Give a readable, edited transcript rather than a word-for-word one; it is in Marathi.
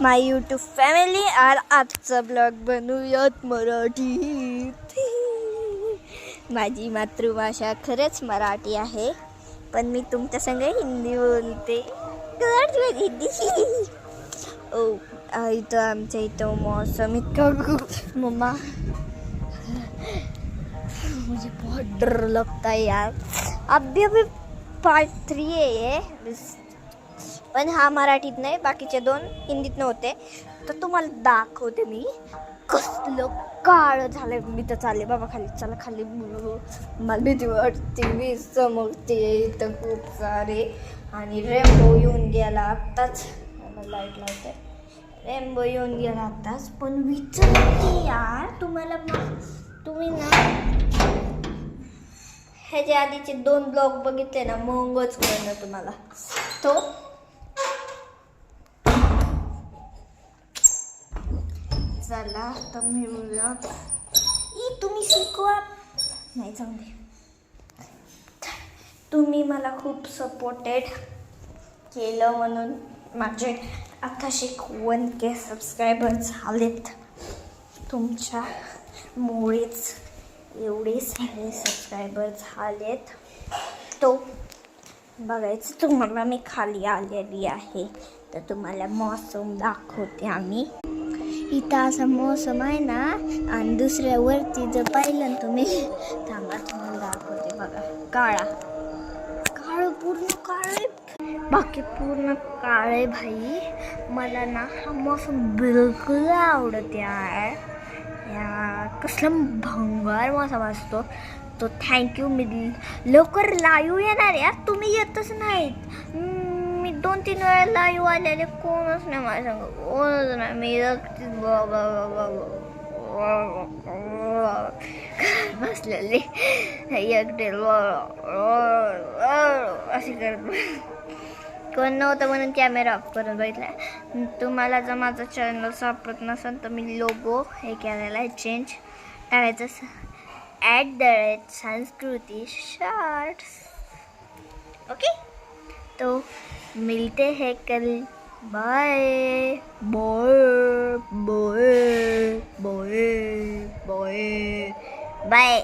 माय यूट्यूब फॅमिली. आजचा ब्लॉग बनवूयात मराठीत. माझी मातृभाषा खरंच मराठी आहे, पण मी तुमच्या संग हिंदी बोलते. ओ इथं आमच्या इथं मौसम इतका मम्मा मुझे बहुत डर लगता है यार. अभी पार्ट 3 आहे ये, पण हा मराठीत नाही, बाकीचे 2 हिंदीत नव्हते. तर तुम्हाला दाखवते मी कसलं काळ झालंय. मी तर चालले बाबा खाली. चला खाली, मला भीती वाटते. मी समजते इथं खूप सारे. आणि रेम्बो येऊन गेला आत्ताच. लाईट लावते. रेम्बो येऊन गेला आत्ताच. पण विचारते यार तुम्हाला, तुम्ही ना ह्याच्या आधीचे 2 ब्लॉग बघितले ना, मगच कळलं तुम्हाला. तो चला तर मिळूया. तुम्ही शिकवा नाही, जाऊ दे. तुम्ही मला खूप सपोर्टेड केलं म्हणून माझे 1,000 सबस्क्रायबर झालेत. तुमच्यामुळेच एवढे सारे सबस्क्रायबर झालेत. तो बघायचं तुम्हाला. मी खाली आलेली आहे तर तुम्हाला मौसम दाखवते आम्ही. इथं असा मौसम आहे ना, आणि दुसऱ्यावरती जर पाहिलं ना तुम्ही, थांबा तुम्हाला दाखवते. बघा काळा काळ, पूर्ण काळ, बाकी पूर्ण काळ आहे भाई. मला ना हा मौसम बिलकुल आवडत यार. कसला भंगार मौसम असतो तो. थँक्यू. मी लवकर लाईव्ह येणार यार, तुम्ही येतच नाहीत. मी 2-3 वेळा लाईव्ह आलेले, कोणच नाही माझ्या संग, कोणच नाही. मी बसलेले एकटे असे करत. कोण नव्हतं म्हणून कॅमेरा ऑफ करून बघितला. तुम्हाला जर माझं चॅनल सापडत नसेल तर मी लोगो हे केलेला आहे, चेंज टाकायचं @संस्कृती शॉर्ट्स. ओके, तो मिलते हैं कल. Bye bye bye bye bye bye.